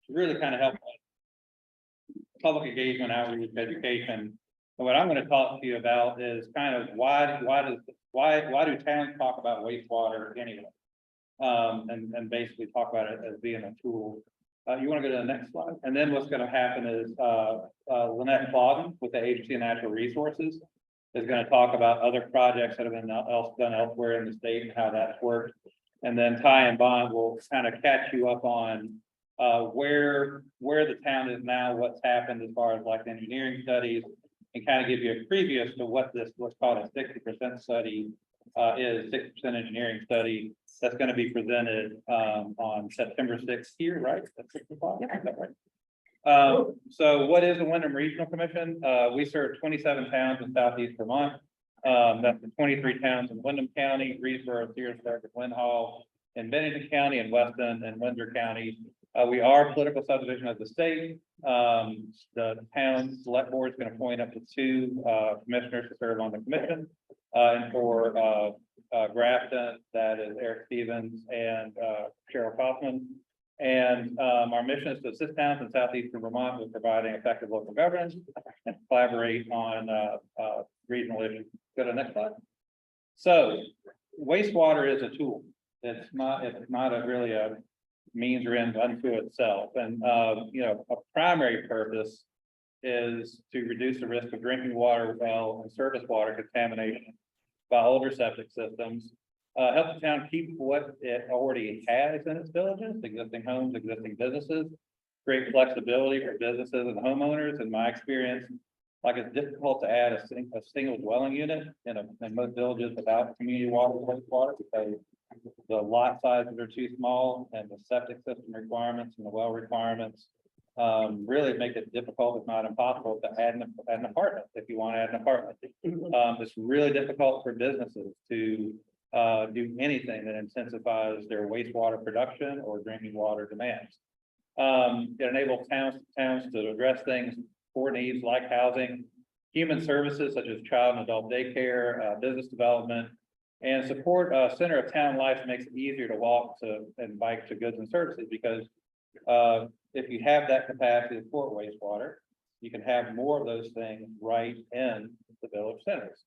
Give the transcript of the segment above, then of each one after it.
really kind of help public engagement, outreach, education. And what I'm going to talk to you about is kind of why do towns talk about wastewater anyway? And basically talk about it as being a tool. You want to go to the next slide? And then what's going to happen is Lynette Clausen with the Agency of Natural Resources is going to talk about other projects that have been done elsewhere in the state and how that's worked. And then Ty and Bond will kind of catch you up on where the town is now, what's happened as far as like engineering studies, and kind of give you a preview as to what this what's called a 60% study is, 60% engineering study that's going to be presented on September 6th here, right? That's 6 o'clock. Is that right? So what is the Wyndham Regional Commission? We serve 27 towns in southeast Vermont. That's the 23 towns in Wyndham County, Greensboro, Searsburg, and Winhall, in Bennington County, and Weston and Windsor County. We are a political subdivision of the state. The town select board is going to appoint up to 2 commissioners to serve on the commission. And for Grafton, that is Eric Stevens and Cheryl Kaufman. And our mission is to assist towns in southeastern Vermont with providing effective local governance and collaborate on regional issues. Go to the next slide. So wastewater is a tool. It's not really a means or end unto itself. And you know, a primary purpose is to reduce the risk of drinking water, well, and surface water contamination by older septic systems. Help the town keep what it already has in its villages, existing homes, existing businesses, create flexibility for businesses and homeowners. In my experience, like it's difficult to add a single dwelling unit in most villages without community wastewater because the lot sizes are too small and the septic system requirements and the well requirements really make it difficult, if not impossible, to add an apartment if you want to add an apartment. It's really difficult for businesses to do anything that intensifies their wastewater production or drinking water demands. It enables towns to address things, core needs like housing, human services such as child and adult daycare, business development, and support center of town life makes it easier to walk to and bike to goods and services because if you have that capacity to support wastewater, you can have more of those things right in the village centers.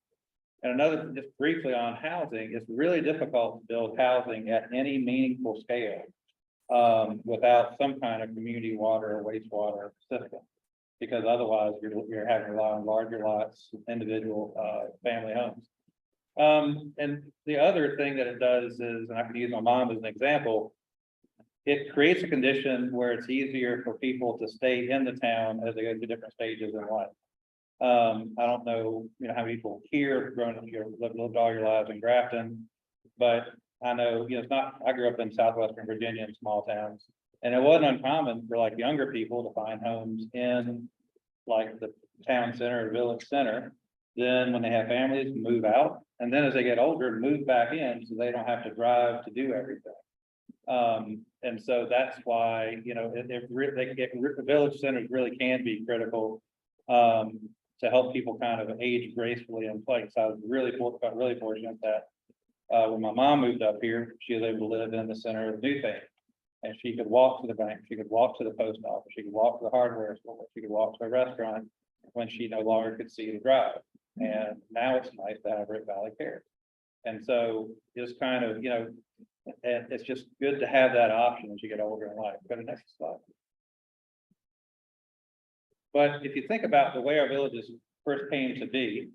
And another, just briefly on housing, it's really difficult to build housing at any meaningful scale without some kind of community water or wastewater system, because otherwise you're having to rely on larger lots, individual family homes. And the other thing that it does is, and I can use my mom as an example, it creates a condition where it's easier for people to stay in the town as they go through different stages in life. I don't know, how many people here have grown up here, lived all your lives in Grafton, but I know, it's not, I grew up in southwestern Virginia in small towns, and it wasn't uncommon for like younger people to find homes in like the town center or village center. Then when they have families, move out, and then as they get older, move back in so they don't have to drive to do everything. And so that's why, the village centers really can be critical to help people kind of age gracefully in place. I was really fortunate that when my mom moved up here, she was able to live in the center of Newfane. And she could walk to the bank, she could walk to the post office, she could walk to the hardware store, she could walk to a restaurant when she no longer could see to drive. And now it's nice to have Rip Valley Care. And so just kind of, and it's just good to have that option as you get older in life. Go to the next slide. But if you think about the way our villages first came to be,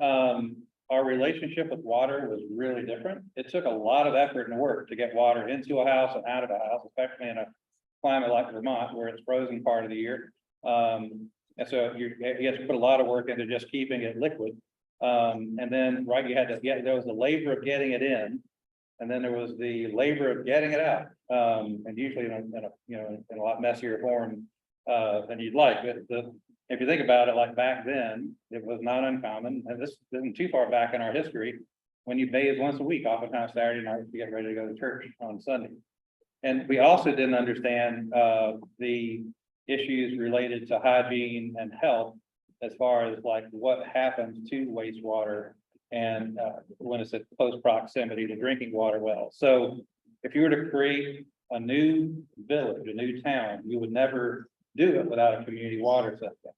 our relationship with water was really different. It took a lot of effort and work to get water into a house and out of a house, especially in a climate like Vermont where it's frozen part of the year. And so you have to put a lot of work into just keeping it liquid. And then there was the labor of getting it in, and then there was the labor of getting it out. And usually in a lot messier form than you'd like. If you think about it, like back then, it was not uncommon, and this isn't too far back in our history, when you bathe once a week, oftentimes Saturday night to get ready to go to church on Sunday. And we also didn't understand the issues related to hygiene and health as far as like what happens to wastewater and when it's at close proximity to drinking water wells. So if you were to create a new village, a new town, you would never do it without a community water system.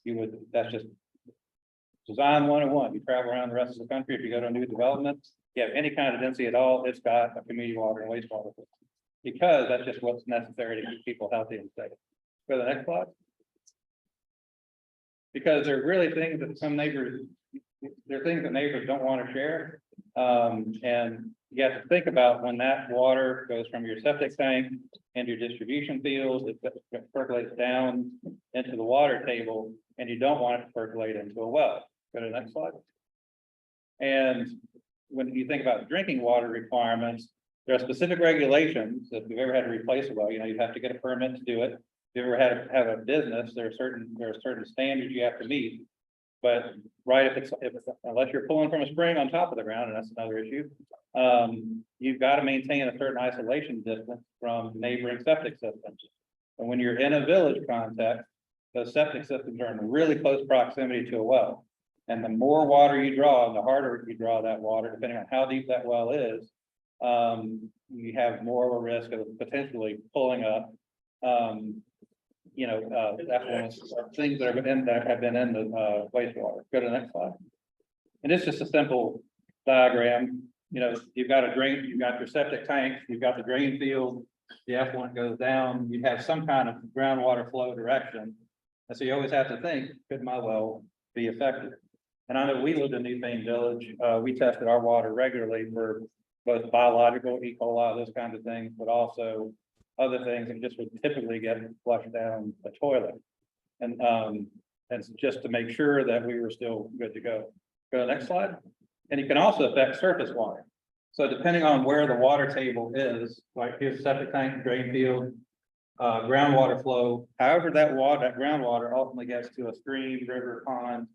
You would, that's just design 101. You travel around the rest of the country, if you go to a new development, you have any kind of density at all, it's got a community water and wastewater system. Because that's just what's necessary to keep people healthy and safe. Go to the next slide. Because there are really things that some neighbors, there are things that neighbors don't want to share. And you have to think about when that water goes from your septic tank into your distribution fields, it percolates down into the water table, and you don't want it to percolate into a well. Go to the next slide. And when you think about drinking water requirements, there are specific regulations that if you've ever had to replace a well, you know, you have to get a permit to do it. If you ever had to have a business, there are certain standards you have to meet. But right, if it's unless you're pulling from a spring on top of the ground, and that's another issue, you've got to maintain a certain isolation distance from neighboring septic systems. And when you're in a village context, those septic systems are in really close proximity to a well. And the more water you draw, and the harder you draw that water, depending on how deep that well is, you have more of a risk of potentially pulling up, effluents, things that have been in the wastewater. Go to the next slide. And it's just a simple diagram. You know, you've got a drain, you've got your septic tank, you've got the drain field, the effluent goes down, you have some kind of groundwater flow direction. And so you always have to think, could my well be affected? And I know we lived in New Thane Village. We tested our water regularly for both biological, E. coli, those kinds of things, but also other things that just would typically get flushed down the toilet. And just to make sure that we were still good to go. Go to the next slide. And it can also affect surface water. So depending on where the water table is, like here's septic tank, drain field, groundwater flow, however that groundwater ultimately gets to a stream, river, pond,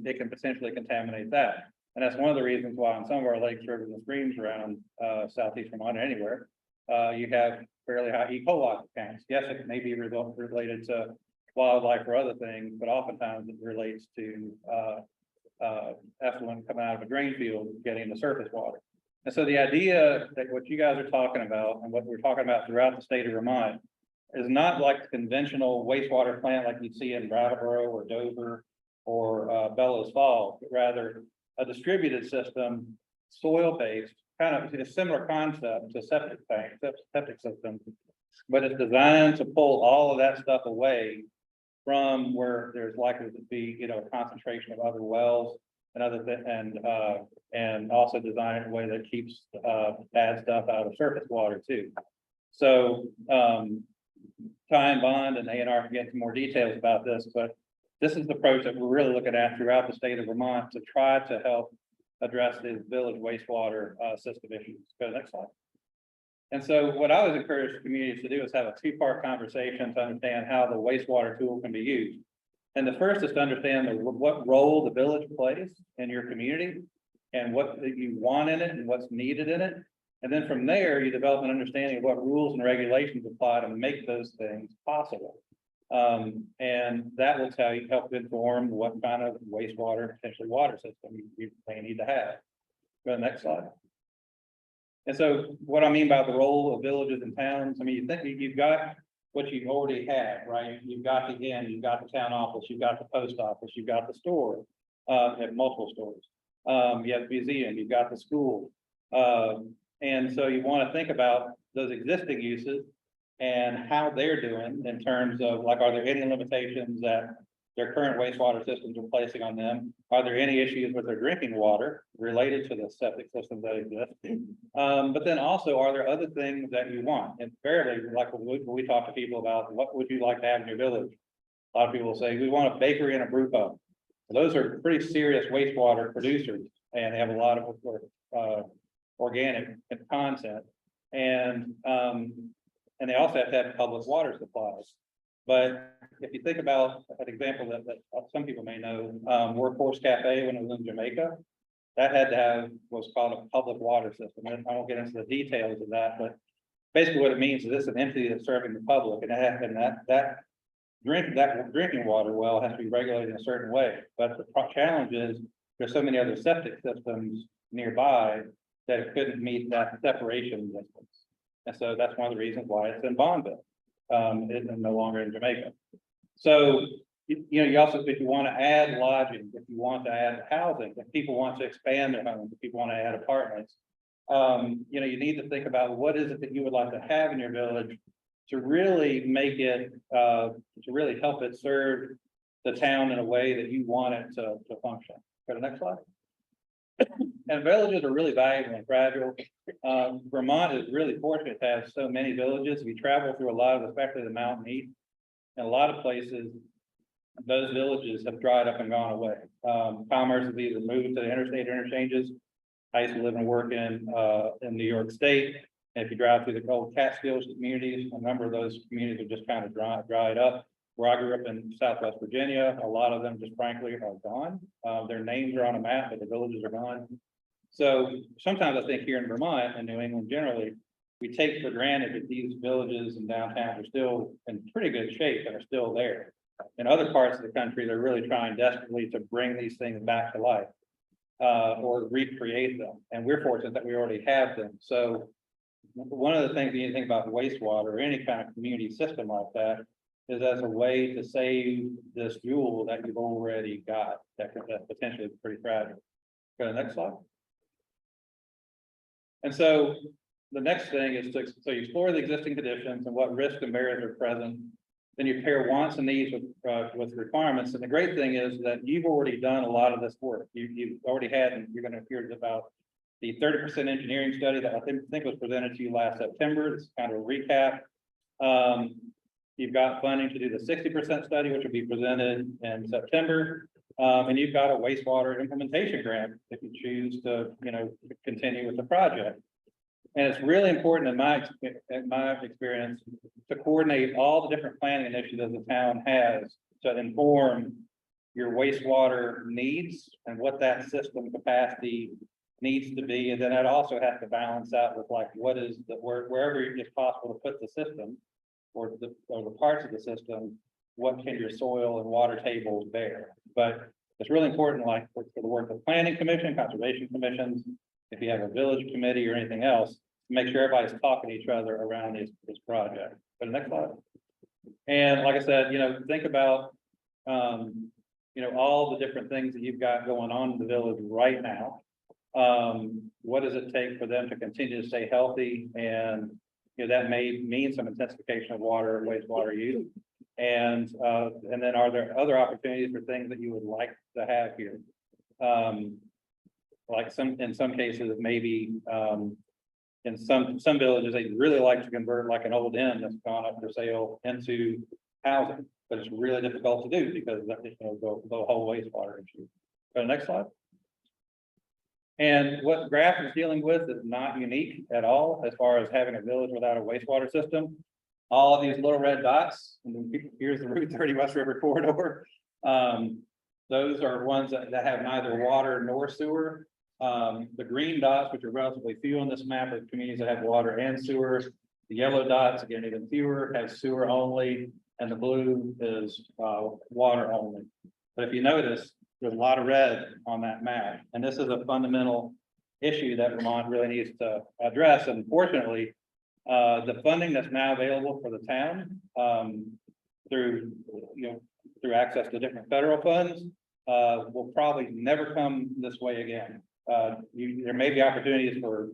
it can potentially contaminate that. And that's one of the reasons why on some of our lakes, rivers, and streams around southeast Vermont, anywhere, you have fairly high E. coli counts. Yes, it may be related to wildlife or other things, but oftentimes it relates to effluent coming out of a drain field getting into surface water. And so the idea that what you guys are talking about and what we're talking about throughout the state of Vermont is not like the conventional wastewater plant like you see in Brattleboro or Dover or Bellows Falls, but rather a distributed system, soil-based, kind of a similar concept to septic system, but it's designed to pull all of that stuff away from where there's likely to be, you know, a concentration of other wells and other and also design it in a way that keeps bad stuff out of surface water too. So Ty and Bond and A&R can get into more details about this, but this is the approach that we're really looking at throughout the state of Vermont to try to help address these village wastewater system issues. Go to the next slide. And so what I always encourage communities to do is have a two-part conversation to understand how the wastewater tool can be used. And the first is to understand what role the village plays in your community and what you want in it and what's needed in it. And then from there, you develop an understanding of what rules and regulations apply to make those things possible. And that will help inform what kind of wastewater, potentially water system you may need to have. Go to the next slide. And so what I mean by the role of villages and towns, I mean, you think you've got what you already have, right? You've got the inn, you've got the town office, you've got the post office, you've got the store, you have multiple stores. You have the museum, you've got the school. And so you want to think about those existing uses and how they're doing in terms of, like, are there any limitations that their current wastewater systems are placing on them? Are there any issues with their drinking water related to the septic systems that exist? But then also, are there other things that you want? And fairly, like when we talk to people about what would you like to have in your village? A lot of people will say, we want a bakery and a brew pub. Those are pretty serious wastewater producers, and they have a lot of organic content. And they also have to have public water supplies. But if you think about an example that some people may know, Workforce Cafe, when it was in Jamaica, that had to have what's called a public water system. And I won't get into the details of that, but basically what it means is this is an entity that's serving the public, and that drinking water well has to be regulated in a certain way. But the challenge is there's so many other septic systems nearby that it couldn't meet that separation distance. And so that's one of the reasons why it's in Bonneville. It's no longer in Jamaica. So, you also, if you want to add lodging, if you want to add housing, if people want to expand their homes, if people want to add apartments, you need to think about what is it that you would like to have in your village to really make it, to really help it serve the town in a way that you want it to function. Go to the next slide. And villages are really valuable and fragile. Vermont is really fortunate to have so many villages. We travel through a lot of, especially the mountain east, and a lot of places, those villages have dried up and gone away. Commerce has either moved to the interstate interchanges. I used to live and work in New York State. And if you drive through the old Catskills communities, a number of those communities have just kind of dried up. Where I grew up in Southwest Virginia, a lot of them just frankly are gone. Their names are on a map, but the villages are gone. So sometimes I think here in Vermont and New England generally, we take for granted that these villages and downtowns are still in pretty good shape and are still there. In other parts of the country, they're really trying desperately to bring these things back to life or recreate them. And we're fortunate that we already have them. So one of the things you need to think about wastewater or any kind of community system like that is as a way to save this jewel that you've already got that's potentially pretty fragile. Go to the next slide. And so the next thing is so you explore the existing conditions and what risks and barriers are present. Then you pair wants and needs with requirements. And the great thing is that you've already done a lot of this work. You've already had, and you're going to hear about the 30% engineering study that I think was presented to you last September. It's kind of a recap. You've got funding to do the 60% study, which will be presented in September. And you've got a wastewater implementation grant if you choose to, continue with the project. And it's really important in my experience to coordinate all the different planning initiatives the town has to inform your wastewater needs and what that system capacity needs to be. And then that also has to balance out with like what is wherever it's possible to put the system or the parts of the system, what can your soil and water tables bear? But it's really important, like for the work of planning commission, conservation commissions, if you have a village committee or anything else, make sure everybody's talking to each other around this project. But the next slide. And like I said, think about, all the different things that you've got going on in the village right now. What does it take for them to continue to stay healthy? And that may mean some intensification of water and wastewater use. And then are there other opportunities for things that you would like to have here? Like in some cases, maybe in some villages, they really like to convert like an old inn that's gone up for sale into housing, but it's really difficult to do because that the whole wastewater issue. Go to the next slide. And what Graph is dealing with is not unique at all as far as having a village without a wastewater system. All of these little red dots, and here's the Route 30 West River corridor. Those are ones that have neither water nor sewer. The green dots, which are relatively few on this map, are communities that have water and sewer. The yellow dots, again, even fewer, have sewer only, and the blue is water only. But if you notice, there's a lot of red on that map, and this is a fundamental issue that Vermont really needs to address. And fortunately, the funding that's now available for the town through access to different federal funds will probably never come this way again. There may be opportunities for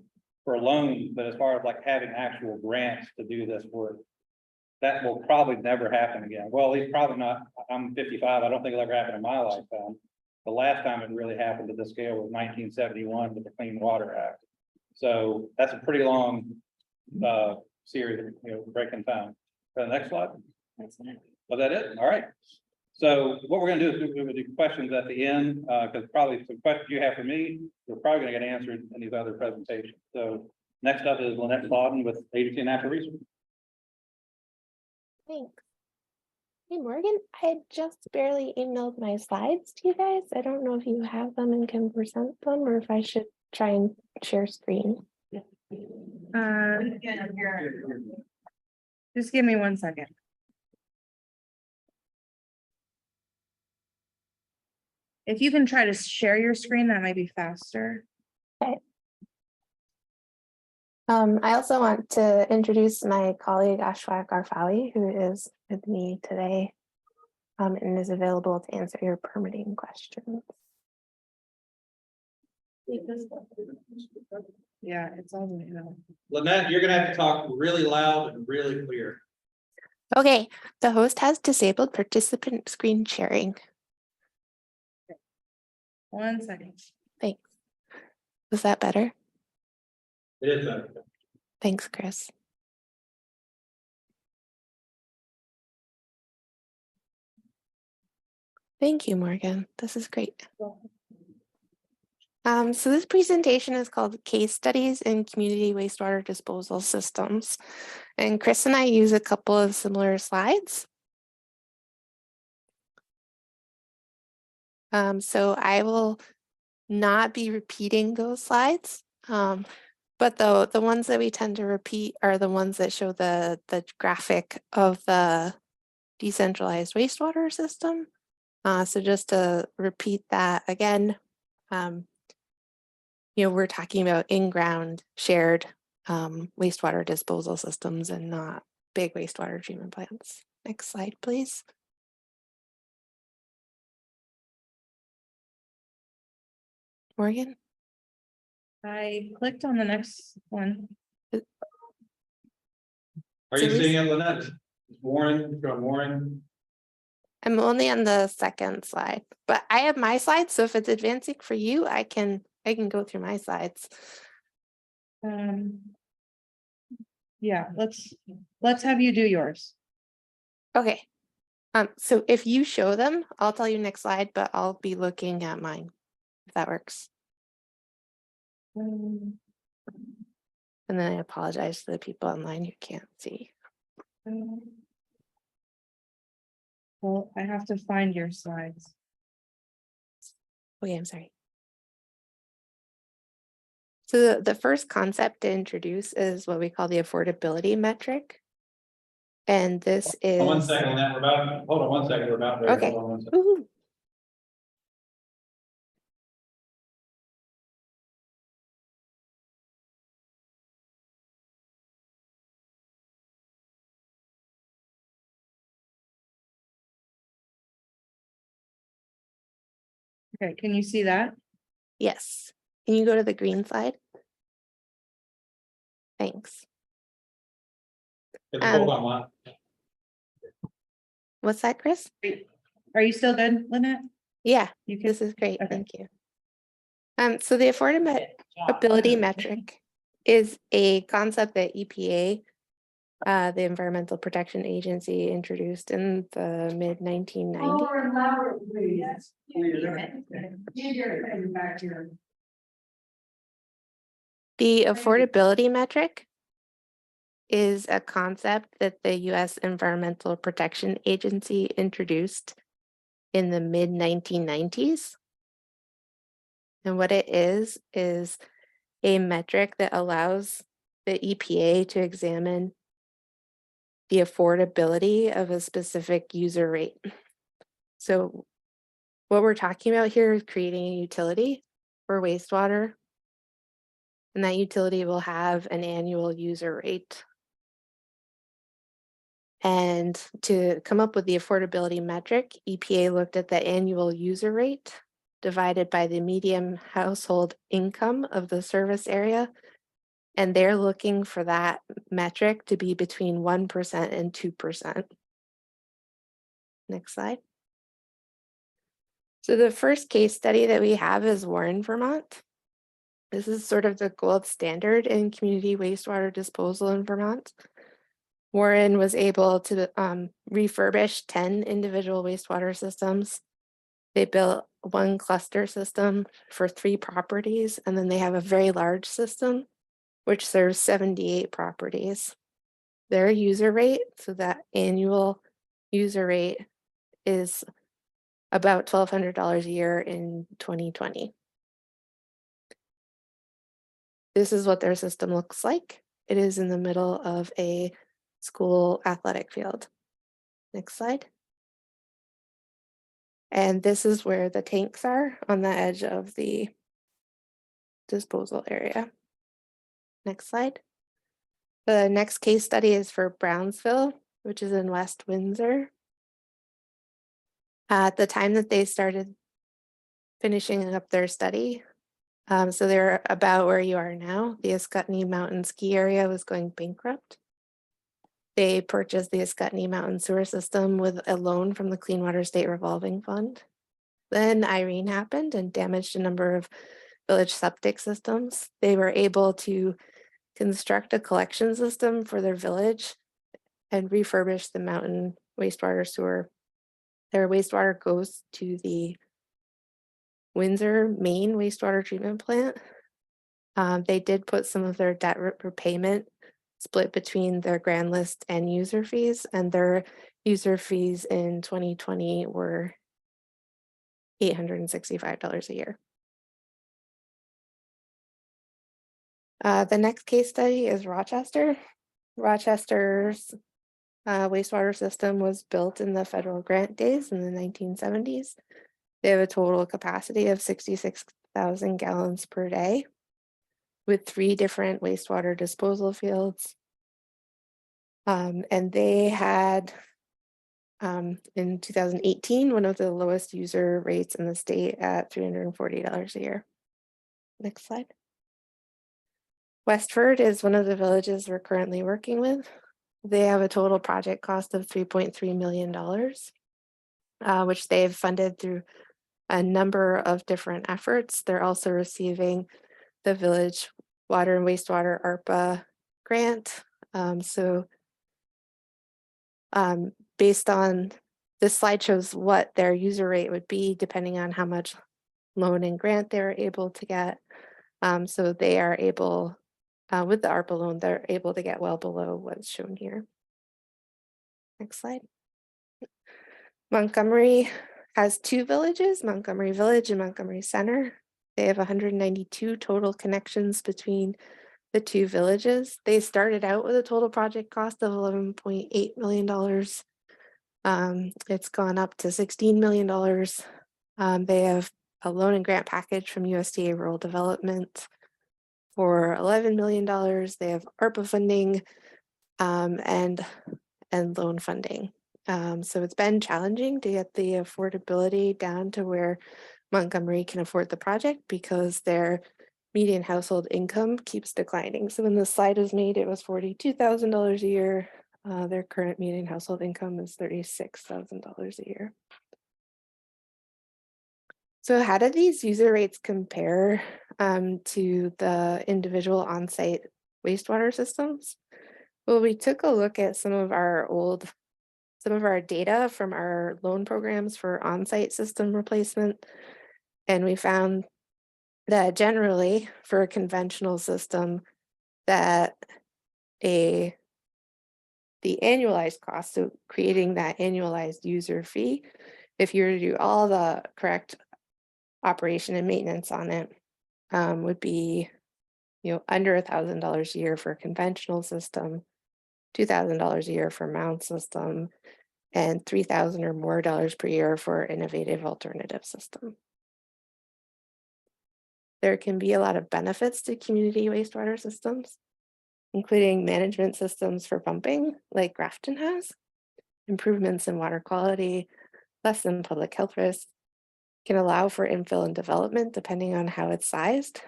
loans, but as far as like having actual grants to do this work, that will probably never happen again. Well, at least probably not. I'm 55. I don't think it'll ever happen in my lifetime. The last time it really happened to this scale was 1971 with the Clean Water Act. So that's a pretty long series of breaking time. The next slide. Was that it? All right. So what we're going to do is we're going to do questions at the end because probably some questions you have for me, we're probably going to get answered in these other presentations. So next up is Lynette Slaughton with Agency of Natural Resources. Thanks. Hey, Morgan, I just barely emailed my slides to you guys. I don't know if you have them and can present them or if I should try and share screen. Just give me 1 second. If you can try to share your screen, that might be faster. Okay. I also want to introduce my colleague Ashwak Arfali, who is with me today and is available to answer your permitting questions. Yeah, it's all the way out. Lynette, you're gonna have to talk really loud and really clear. Okay, the host has disabled participant screen sharing. 1 second. Thanks. Was that better? It is better. Thanks, Chris. Thank you, Morgan. This is great. So this presentation is called Case Studies in Community Wastewater Disposal Systems. And Chris and I use a couple of similar slides. So I will not be repeating those slides. But the ones that we tend to repeat are the ones that show the graphic of the decentralized wastewater system. So just to repeat that again, we're talking about in-ground shared wastewater disposal systems and not big wastewater treatment plants. Next slide, please. Morgan? I clicked on the next one. Are So you we- seeing it, Lynette? Warren, Warren? I'm only on the second slide, but I have my slides. So if it's advancing for you, I can go through my slides. Yeah, let's have you do yours. Okay. So if you show them, I'll tell you next slide, but I'll be looking at mine, if that works. Um, And then I apologize to the people online who can't see. Well, I have to find your slides. Okay, I'm sorry. So the first concept to introduce is what we call the affordability metric. And this is. One second, Lynette, hold on 1 second, we're about ready. Okay. Hold on 1 second. Woohoo. Okay, can you see that? Yes. Can you go to the green slide? Thanks. It's both online. What's that, Chris? Are you still good, Lynette? Yeah, You can. this is great. Okay. Thank you. So the affordability metric is a concept that EPA, the Environmental Protection Agency, introduced in the mid 1990s. The affordability metric is a concept that the U.S. Environmental Protection Agency introduced in the mid 1990s. And what it is a metric that allows the EPA to examine the affordability of a specific user rate. So what we're talking about here is creating a utility for wastewater, and that utility will have an annual user rate. And to come up with the affordability metric, EPA looked at the annual user rate divided by the median household income of the service area. And they're looking for that metric to be between 1% and 2%. Next slide. So the first case study that we have is Warren, Vermont. This is sort of the gold standard in community wastewater disposal in Vermont. Warren was able to refurbish 10 individual wastewater systems. They built one cluster system for 3 properties, and then they have a very large system, which serves 78 properties. Their user rate, so that annual user rate, is about $1,200 a year in 2020. This is what their system looks like. It is in the middle of a school athletic field. Next slide. And this is where the tanks are on the edge of the disposal area. Next slide. The next case study is for Brownsville, which is in West Windsor. At the time that they started finishing up their study, so they're about where you are now, the Ascutney Mountain Ski Area was going bankrupt. They purchased the Ascutney Mountain Sewer System with a loan from the Clean Water State Revolving Fund. Then Irene happened and damaged a number of village septic systems. They were able to construct a collection system for their village and refurbish the mountain wastewater sewer. Their wastewater goes to the Windsor main wastewater treatment plant. They did put some of their debt repayment split between their grand list and user fees, and their user fees in 2020 were $865 a year. The next case study is Rochester. Rochester's wastewater system was built in the federal grant days in the 1970s. They have a total capacity of 66,000 gallons per day with 3 different wastewater disposal fields. And they had, in 2018, one of the lowest user rates in the state at $340 a year. Next slide. Westford is one of the villages we're currently working with. They have a total project cost of $3.3 million, which they've funded through a number of different efforts. They're also receiving the Village Water and Wastewater ARPA grant. Based on this slide shows what their user rate would be depending on how much loan and grant they're able to get. So they are able, with the ARPA loan, they're able to get well below what's shown here. Next slide. Montgomery has 2 villages, Montgomery Village and Montgomery Center. They have 192 total connections between the 2 villages. They started out with a total project cost of $11.8 million. It's gone up to $16 million. They have a loan and grant package from USDA Rural Development for $11 million. They have ARPA funding and loan funding. So it's been challenging to get the affordability down to where Montgomery can afford the project because their median household income keeps declining. So when the slide was made, it was $42,000 a year. Their current median household income is $36,000 a year. So how do these user rates compare to the individual on-site wastewater systems? Well, we took a look at some of our data from our loan programs for on-site system replacement, and we found that generally for a conventional system that the annualized cost, so creating that annualized user fee, if you were to do all the correct operation and maintenance on it, would be under $1,000 a year for a conventional system, $2,000 a year for mound system, and $3,000 or more per year for innovative alternative system. There can be a lot of benefits to community wastewater systems, including management systems for pumping, like Grafton has, improvements in water quality, less than public health risks, can allow for infill and development depending on how it's sized.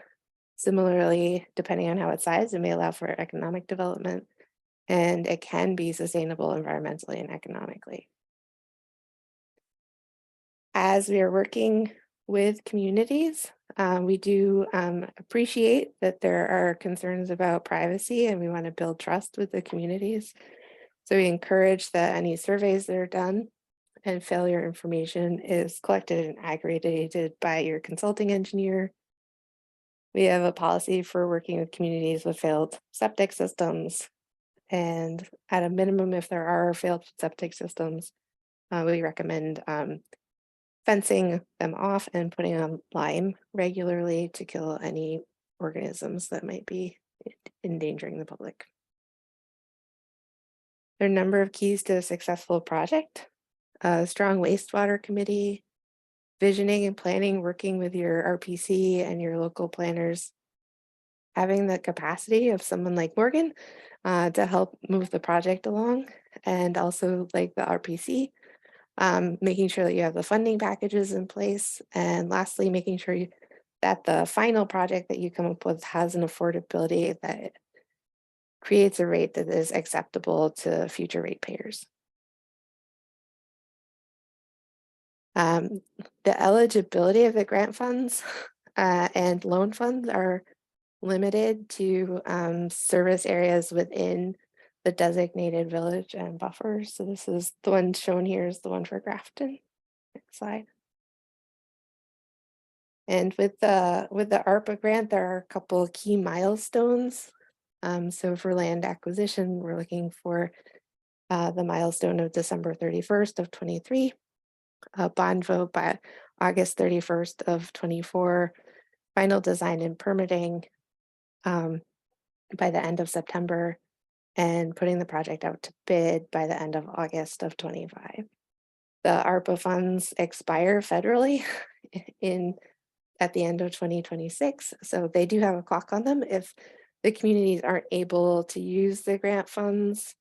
Similarly, depending on how it's sized, it may allow for economic development, and it can be sustainable environmentally and economically. As we are working with communities, we do appreciate that there are concerns about privacy, and we want to build trust with the communities. So we encourage that any surveys that are done and failure information is collected and aggregated by your consulting engineer. We have a policy for working with communities with failed septic systems. And at a minimum, if there are failed septic systems, we recommend fencing them off and putting on lime regularly to kill any organisms that might be endangering the public. There are a number of keys to a successful project. A strong wastewater committee, visioning and planning, working with your RPC and your local planners, having the capacity of someone like Morgan to help move the project along, and also like the RPC, making sure that you have the funding packages in place, and lastly, making sure that the final project that you come up with has an affordability that creates a rate that is acceptable to future ratepayers. The eligibility of the grant funds and loan funds are limited to service areas within the designated village and buffers. So this is the one shown here is the one for Grafton. Next slide. And with the ARPA grant, there are a couple of key milestones. So for land acquisition, we're looking for the milestone of December 31st of 23, a bond vote by August 31st of 24, final design and permitting by the end of September, and putting the project out to bid by the end of August of 25. The ARPA funds expire federally at the end of 2026. So they do have a clock on them. If the communities aren't able to use the grant funds,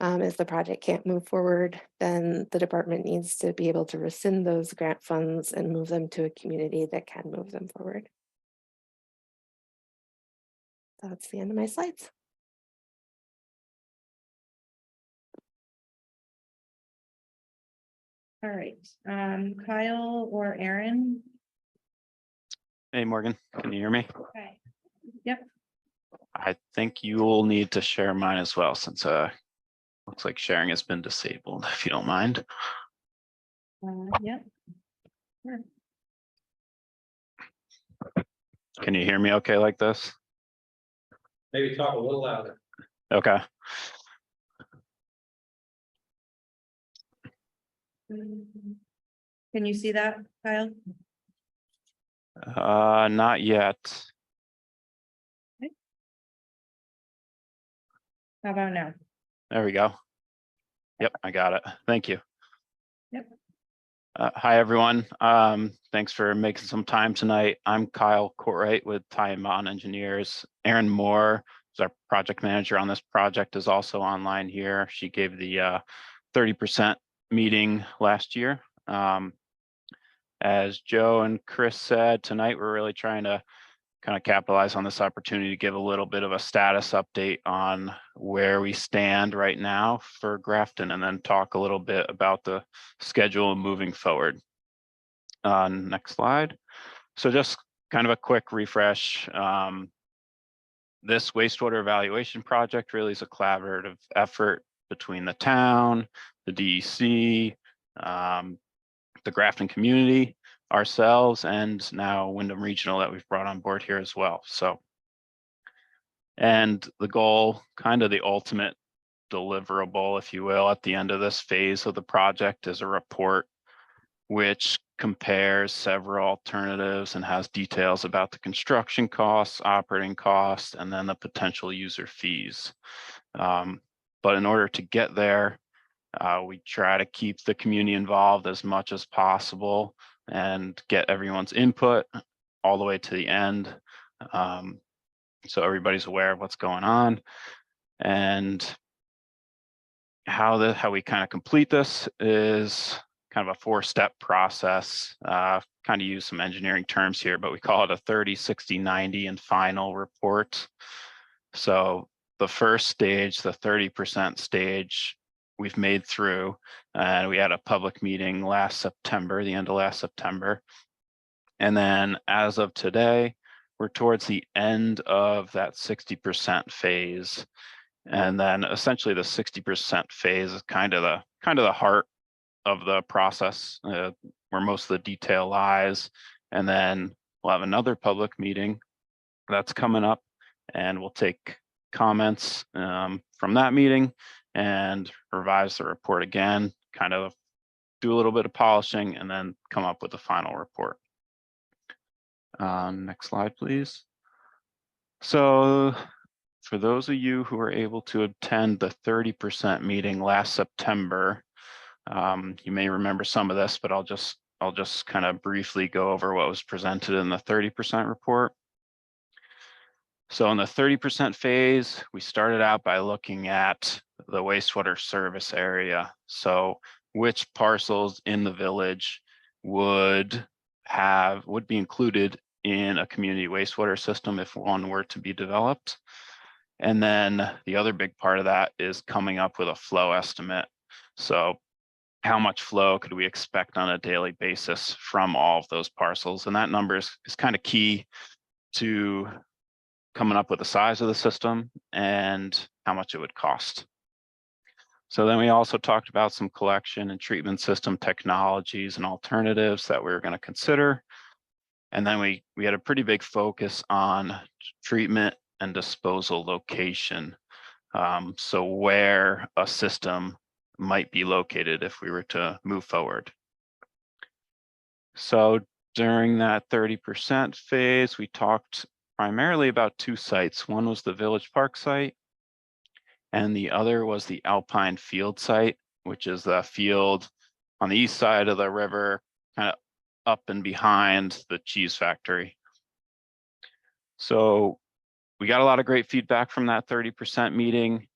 if the project can't move forward, then the department needs to be able to rescind those grant funds and move them to a community that can move them forward. That's the end of my slides. All right, Kyle or Aaron? Hey, Morgan, can you hear me? Okay. Yep. I think you will need to share mine as well, since looks like sharing has been disabled, if you don't mind. Yep. Sure. Can you hear me okay like this? Maybe talk a little louder. Okay. Can you see that, Kyle? Not yet. How about now? There we go. Yep, I got it. Thank you. Yep. Hi, everyone. Thanks for making some time tonight. I'm Kyle Courtwright with Ty & Bond Engineers. Erin Moore, who's our project manager on this project, is also online here. She gave the 30% meeting last year. As Joe and Chris said, tonight we're really trying to kind of capitalize on this opportunity to give a little bit of a status update on where we stand right now for Grafton, and then talk a little bit about the schedule moving forward. Next slide. So just kind of a quick refresh. This wastewater evaluation project really is a collaborative effort between the town, the DEC, the Grafton community, ourselves, and now Wyndham Regional that we've brought on board here as well. So, and the goal, kind of the ultimate deliverable, if you will, at the end of this phase of the project is a report which compares several alternatives and has details about the construction costs, operating costs, and then the potential user fees. But in order to get there, we try to keep the community involved as much as possible and get everyone's input all the way to the end. So everybody's aware of what's going on, and how we kind of complete this is kind of a 4-step process. Kind of use some engineering terms here, but we call it a 30, 60, 90 and final report. So the first stage, the 30% stage, we've made through, and we had a public meeting last September, the end of last September. And then as of today, we're towards the end of that 60% phase. And then essentially the 60% phase is kind of the heart of the process, where most of the detail lies. And then we'll have another public meeting that's coming up, and we'll take comments from that meeting and revise the report again, kind of do a little bit of polishing, and then come up with the final report. Next slide, please. So for those of you who were able to attend the 30% meeting last September, you may remember some of this, but I'll just kind of briefly go over what was presented in the 30% report. So in the 30% phase, we started out by looking at the wastewater service area. So which parcels in the village would be included in a community wastewater system if one were to be developed. And then the other big part of that is coming up with a flow estimate. So how much flow could we expect on a daily basis from all of those parcels? And that number is kind of key to coming up with the size of the system and how much it would cost. So then we also talked about some collection and treatment system technologies and alternatives that we were going to consider. And then we had a pretty big focus on treatment and disposal location. So where a system might be located if we were to move forward. So during that 30% phase, we talked primarily about two sites. One was the Village Park site, and the other was the Alpine Field site, which is the field on the east side of the river, kind of up and behind the cheese factory. So we got a lot of great feedback from that 30% meeting.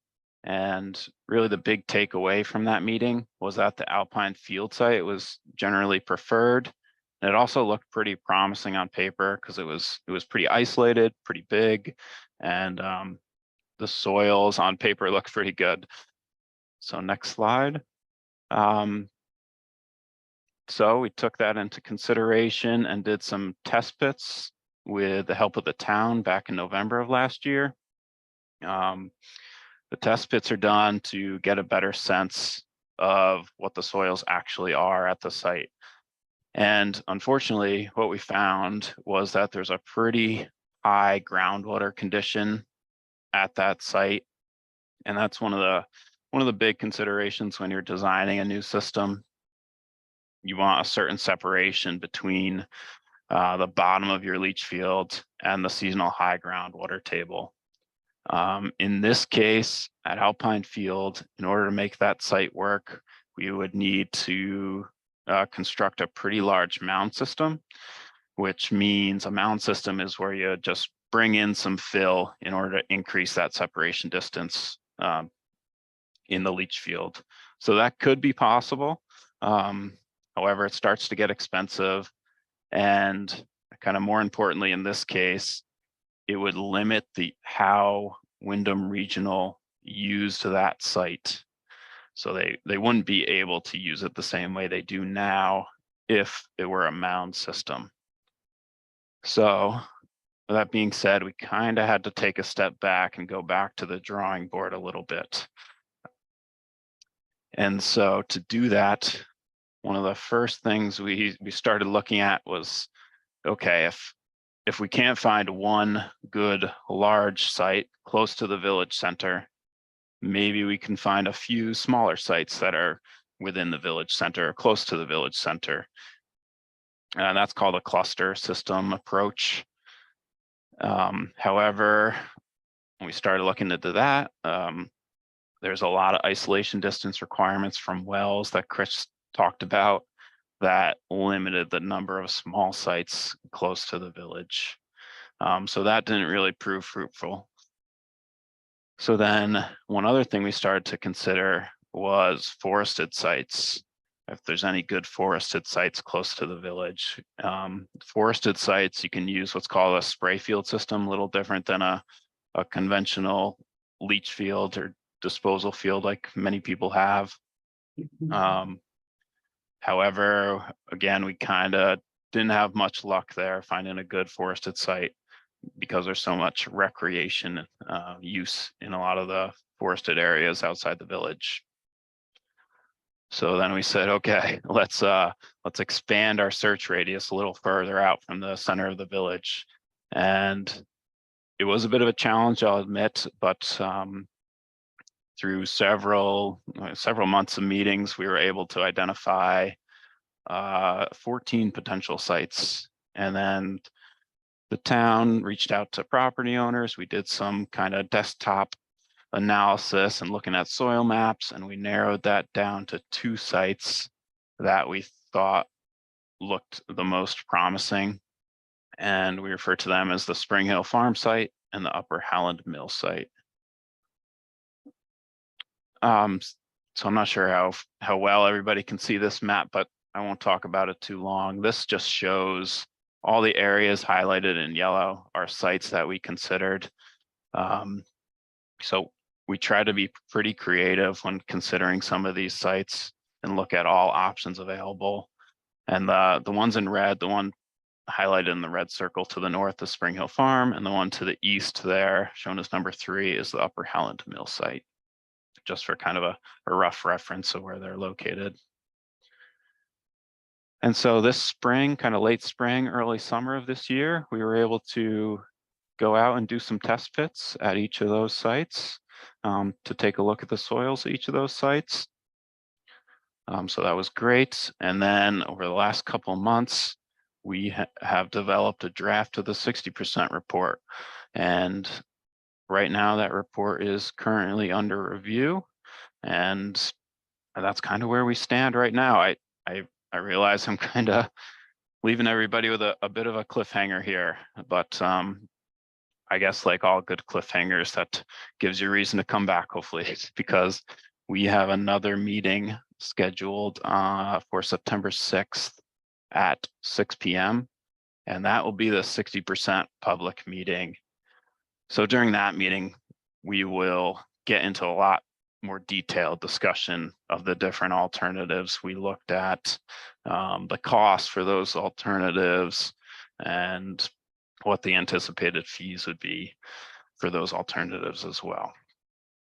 And really the big takeaway from that meeting was that the Alpine Field site was generally preferred. And it also looked pretty promising on paper because it was pretty isolated, pretty big, and the soils on paper looked pretty good. So next slide. So we took that into consideration and did some test pits with the help of the town back in November of last year. The test pits are done to get a better sense of what the soils actually are at the site. And unfortunately, what we found was that there's a pretty high groundwater condition at that site. And that's one of the big considerations when you're designing a new system. You want a certain separation between the bottom of your leach field and the seasonal high groundwater table. In this case, at Alpine Field, in order to make that site work, we would need to construct a pretty large mound system, which means a mound system is where you just bring in some fill in order to increase that separation distance in the leach field. So that could be possible. However, it starts to get expensive, and kind of more importantly in this case, it would limit how Windham Regional used that site. So they wouldn't be able to use it the same way they do now if it were a mound system. So with that being said, we kind of had to take a step back and go back to the drawing board a little bit. And so to do that, one of the first things we started looking at was, okay, if we can't find one good large site close to the village center, maybe we can find a few smaller sites that are within the village center or close to the village center. And that's called a cluster system approach. However, when we started looking into that, there's a lot of isolation distance requirements from wells that Chris talked about that limited the number of small sites close to the village. So that didn't really prove fruitful. So then one other thing we started to consider was forested sites. If there's any good forested sites close to the village. Forested sites, you can use what's called a spray field system, a little different than a conventional leach field or disposal field like many people have. However, again, we kind of didn't have much luck there finding a good forested site because there's so much recreation use in a lot of the forested areas outside the village. So then we said, okay, let's expand our search radius a little further out from the center of the village. And it was a bit of a challenge, I'll admit, but through several months of meetings, we were able to identify 14 potential sites. And then the town reached out to property owners. We did some kind of desktop analysis and looking at soil maps, and we narrowed that down to 2 sites that we thought looked the most promising. And we refer to them as the Spring Hill Farm site and the Upper Howland Mill site. So I'm not sure how well everybody can see this map, but I won't talk about it too long. This just shows all the areas highlighted in yellow are sites that we considered. So we try to be pretty creative when considering some of these sites and look at all options available. And the ones in red, the one highlighted in the red circle to the north is Spring Hill Farm, and the one to the east there, shown as number 3, is the Upper Howland Mill site, just for kind of a rough reference of where they're located. And so this spring, kind of late spring, early summer of this year, we were able to go out and do some test pits at each of those sites to take a look at the soils at each of those sites. So that was great. And then over the last couple of months, we have developed a draft of the 60% report. And right now that report is currently under review. And that's kind of where we stand right now. I realize I'm kind of leaving everybody with a bit of a cliffhanger here, but I guess like all good cliffhangers, that gives you reason to come back, hopefully, because we have another meeting scheduled for September 6th at 6 p.m. And that will be the 60% public meeting. So during that meeting, we will get into a lot more detailed discussion of the different alternatives we looked at, the cost for those alternatives, and what the anticipated fees would be for those alternatives as well.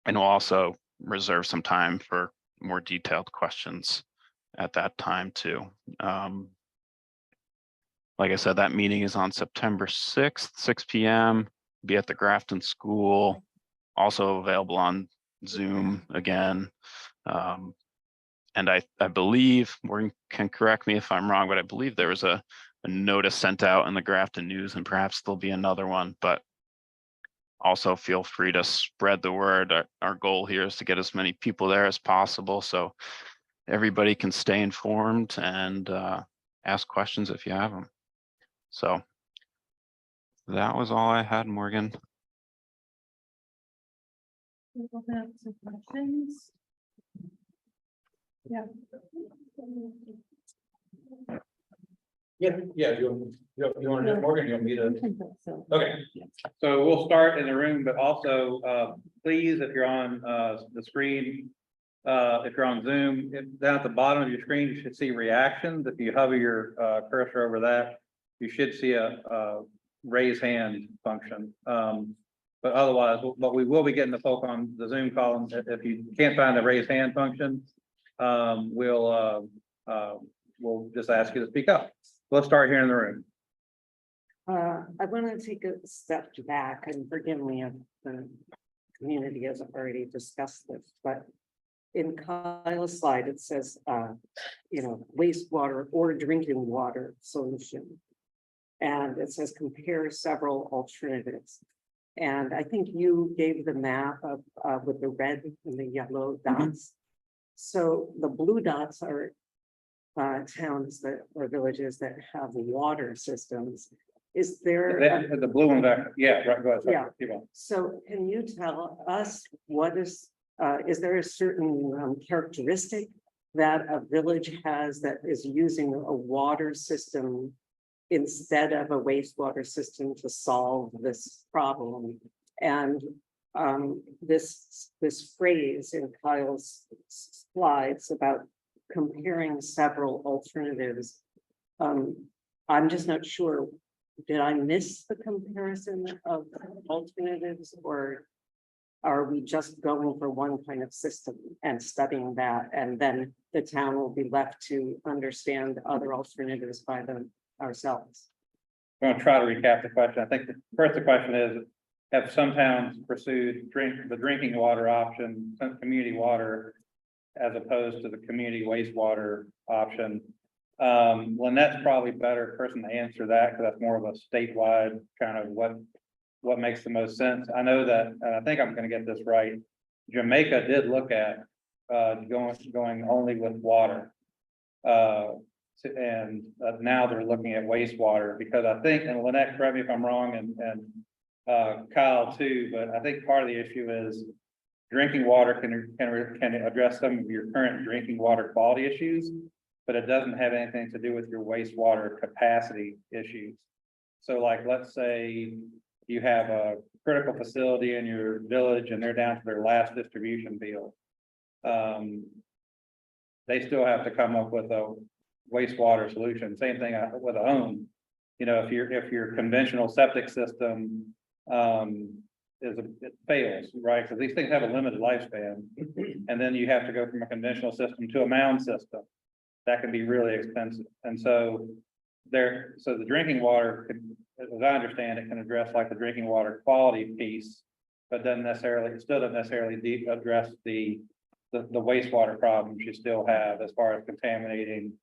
And we'll also reserve some time for more detailed questions at that time too. Like I said, that meeting is on September 6th, 6 p.m. Be at the Grafton School, also available on Zoom again. And I believe, Morgan can correct me if I'm wrong, but I believe there was a notice sent out in the Grafton News, and perhaps there'll be another one, but also feel free to spread the word. Our goal here is to get as many people there as possible, so everybody can stay informed and ask questions if you have them. So that was all I had, Morgan. We'll have some questions. Yeah. Yeah, you want to, Morgan, you want me to? So, Okay, so we'll start in the room, but also, please, if you're on, the screen, if you're on Zoom, down at the bottom of your screen, you should see reactions. If you hover your, cursor over that, you should see a raise hand function. But otherwise, but we will be getting the folk on the Zoom call. If you can't find the raise hand function, we'll just ask you to speak up. Let's start here in the room. I want to take a step back, and forgive me if the community has already discussed this, but in Kyle's slide, it says, wastewater or drinking water solution. And it says compare several alternatives. And I think you gave the map of with the red and the yellow dots. So the blue dots are towns that or villages that have water systems. Is there? The blue one back, yeah, right, go ahead. Yeah. Keep on. So can you tell us what is there a certain characteristic that a village has that is using a water system instead of a wastewater system to solve this problem? And this phrase in Kyle's slides about comparing several alternatives, I'm just not sure. Did I miss the comparison of alternatives, or are we just going for one kind of system and studying that, and then the town will be left to understand other alternatives by ourselves? I'm going to try to recap the question. I think the question is, have some towns pursued the drinking water option, community water, as opposed to the community wastewater option? Lynette's probably a better person to answer that, because that's more of a statewide kind of what makes the most sense. I know that, I think I'm going to get this right. Jamaica did look at going only with water. And now they're looking at wastewater, because I think, and Lynette, correct me if I'm wrong, and Kyle too, but I think part of the issue is drinking water can address some of your current drinking water quality issues, but it doesn't have anything to do with your wastewater capacity issues. So like, let's say you have a critical facility in your village and they're down to their last distribution field. They still have to come up with a wastewater solution. Same thing with a home. You know, if your conventional septic system it fails, right? Because these things have a limited lifespan. And then you have to go from a conventional system to a mound system. That can be really expensive. And so the drinking water, as I understand it, can address like the drinking water quality piece, but still doesn't necessarily address the wastewater problems you still have as far as contaminating,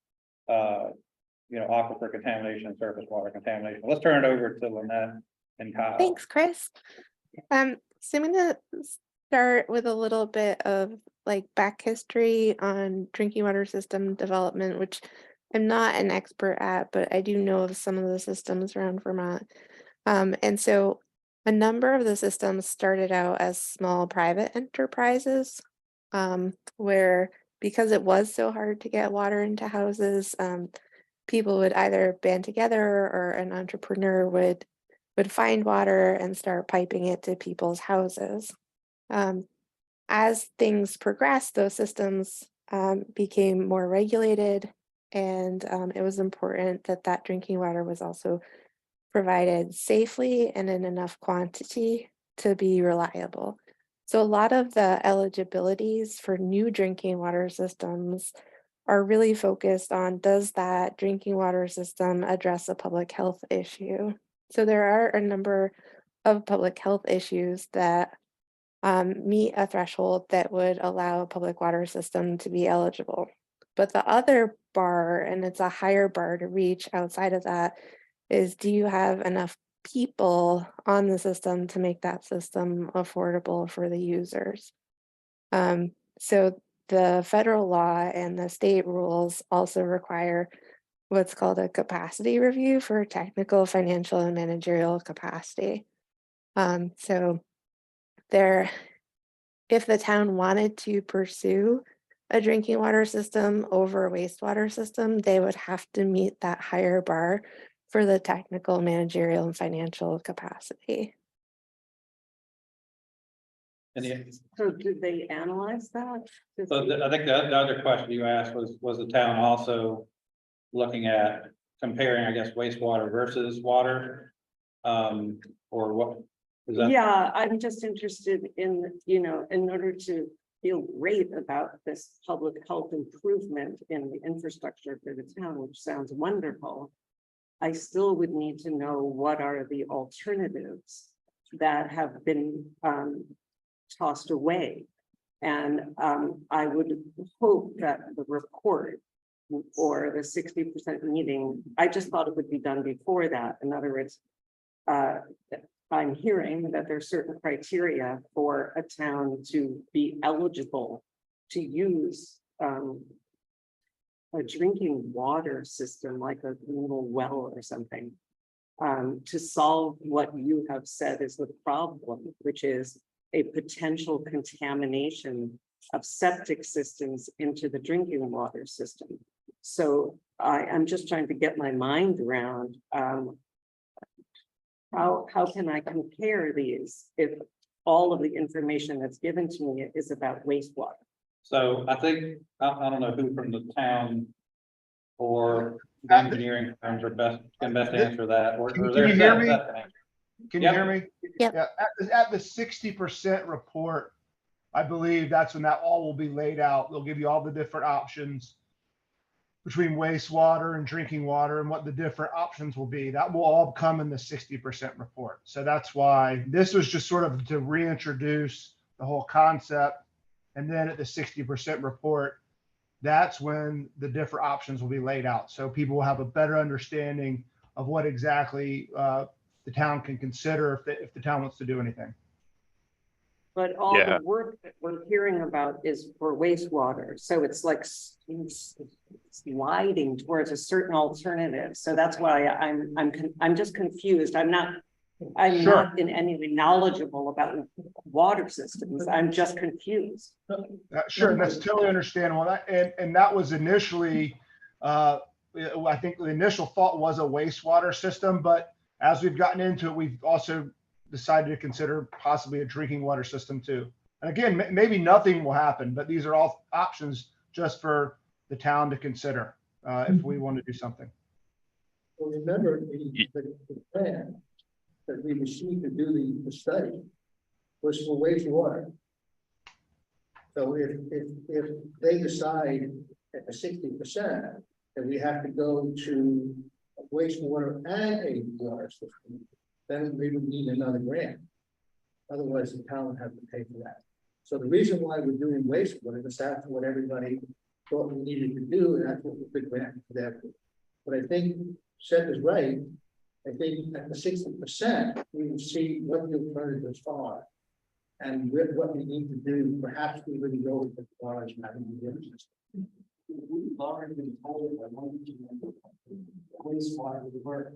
aquifer contamination and surface water contamination. Let's turn it over to Lynette and Kyle. Thanks, Chris. So I'm going to start with a little bit of like back history on drinking water system development, which I'm not an expert at, but I do know of some of the systems around Vermont. And so a number of the systems started out as small private enterprises, where because it was so hard to get water into houses, people would either band together or an entrepreneur would find water and start piping it to people's houses. As things progressed, those systems became more regulated, and it was important that drinking water was also provided safely and in enough quantity to be reliable. So a lot of the eligibilities for new drinking water systems are really focused on, does that drinking water system address a public health issue? So there are a number of public health issues that meet a threshold that would allow a public water system to be eligible. But the other bar, and it's a higher bar to reach outside of that, is do you have enough people on the system to make that system affordable for the users? So the federal law and the state rules also require what's called a capacity review for technical, financial, and managerial capacity. So if the town wanted to pursue a drinking water system over a wastewater system, they would have to meet that higher bar for the technical, managerial, and financial capacity. So did they analyze that? So I think the other question you asked was the town also looking at comparing, I guess, wastewater versus water? Or what? Is that? Yeah, I'm just interested in, in order to feel great about this public health improvement in the infrastructure for the town, which sounds wonderful, I still would need to know what are the alternatives that have been tossed away. And I would hope that the report or the 60% meeting, I just thought it would be done before that. In other words, I'm hearing that there's certain criteria for a town to be eligible to use a drinking water system, like a little well or something, to solve what you have said is the problem, which is a potential contamination of septic systems into the drinking water system. So I'm just trying to get my mind around how can I compare these if all of the information that's given to me is about wastewater? So I think, I don't know who from the town or the engineering firms can best answer that. Can you hear me? Can you Yep. hear me? Yep. Yeah, at the 60% report, I believe that's when that all will be laid out. They'll give you all the different options between wastewater and drinking water and what the different options will be. That will all come in the 60% report. So that's why this was just sort of to reintroduce the whole concept. And then at the 60% report, that's when the different options will be laid out. So people will have a better understanding of what exactly the town can consider if the town wants to do anything. But all Yeah. the work that we're hearing about is for wastewater. So it's like sliding towards a certain alternative. So that's why I'm just confused. I'm not I'm Sure. not in any way knowledgeable about water systems. I'm just confused. Sure, and that's totally understandable. And that was initially, I think the initial thought was a wastewater system, but as we've gotten into it, we've also decided to consider possibly a drinking water system too. And again, maybe nothing will happen, but these are all options just for the town to consider if we want to do something. Well, remember, the plan that we received to do the study was for wastewater. So if they decide at the 60% that we have to go to wastewater and a water system, then we would need another grant. Otherwise, the town would have to pay for that. So the reason why we're doing wastewater is that's what everybody thought we needed to do, and that's what the grant for that. But I think Seth is right. I think at the 60%, we will see what the alternatives are. And what we need to do, perhaps we really go with the large having the water system. We've already been told that wastewater would work.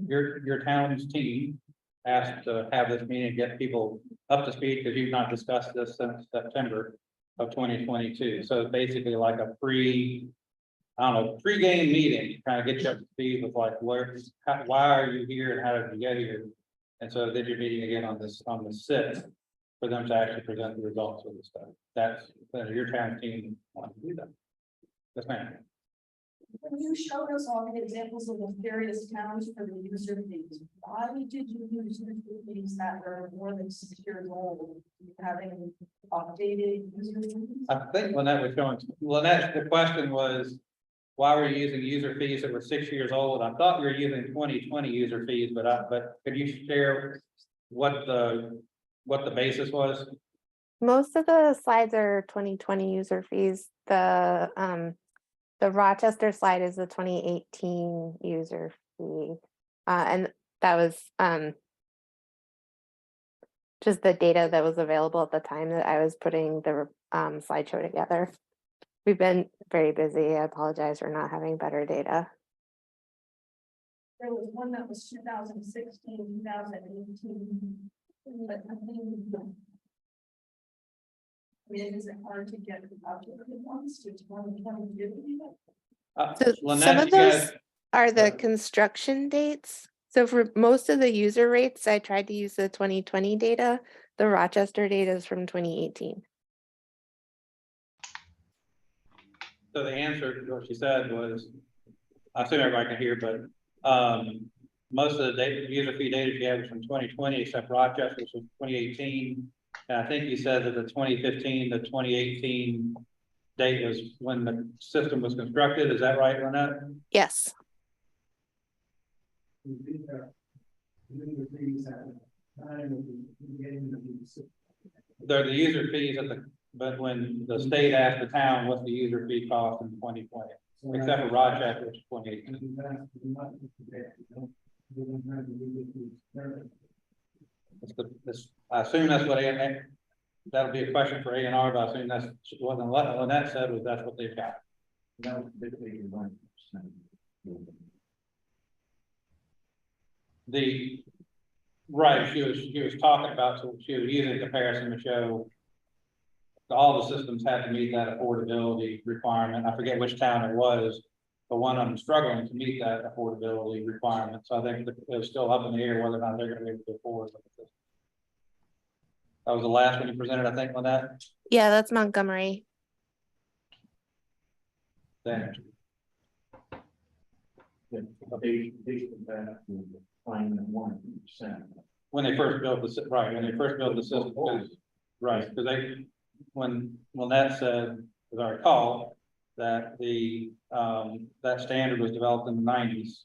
Your town's team asked to have this meeting and get people up to speed because you've not discussed this since September of 2022. So it's basically like a I don't know, pre-game meeting, to kind of get you up to speed with like why are you here and how did you get here? And so then you're meeting again on the 6th for them to actually present the results of the study. That's your town team wants to do that. Yes, ma'am. When you showed us all the examples of the various towns for the user fees, why did you use user fees that were more than 6 years old? Having updated user fees? I think Lynette was showing, Lynette, the question was, why were you using user fees that were 6 years old? I thought you were using 2020 user fees, but could you share what the basis was? Most of the slides are 2020 user fees. The Rochester slide is the 2018 user fee. And that was just the data that was available at the time that I was putting the slideshow together. We've been very busy. I apologize for not having better data. There was one that was 2016, 2018. But I mean, is it hard to get updated ones to 2020? So Lynette, some of you guys- those are the construction dates. So for most of the user rates, I tried to use the 2020 data. The Rochester data is from 2018. So the answer to what she said was, I assume everybody can hear, but most of the data, user fee data she had was from 2020, except Rochester was from 2018. And I think you said that the 2015 to 2018 date was when the system was constructed. Is that right, Lynette? Yes. They're the user fees but when the state asked the town, what's the user fee cost in 2020? Except for Rochester, which is 2018. I assume that's what that'll be a question for A&R, but I assume that's what Lynette said was that's what they've got. Right, she was talking about, so she was using a comparison to show all the systems had to meet that affordability requirement. I forget which town it was, but one of them struggling to meet that affordability requirement. So I think it was still up in the air whether or not they're going to be able to afford it. That was the last one you presented, I think, on that. Yeah, that's Montgomery. Then when they first built the right, when they first built the system, right, because when Lynette said, as I recall, that that standard was developed in the 90s.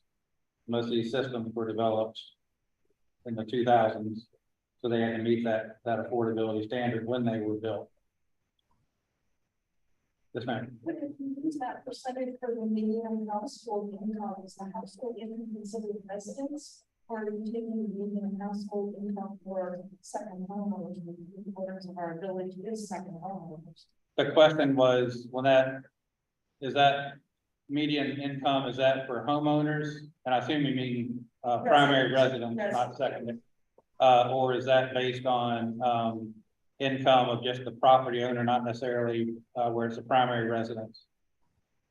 Most of these systems were developed in the 2000s, so they had to meet that affordability standard when they were built. Yes, ma'am. But if you use that percentage for the median household income, is the household income considered residence? Or are you taking the median household income for second homeowners, because of our village is second homeowners? The question was, when that, is that median income, is that for homeowners? And I assume you mean, primary residence, not secondary. Or is that based on, income of just the property owner, not necessarily, where it's a primary residence?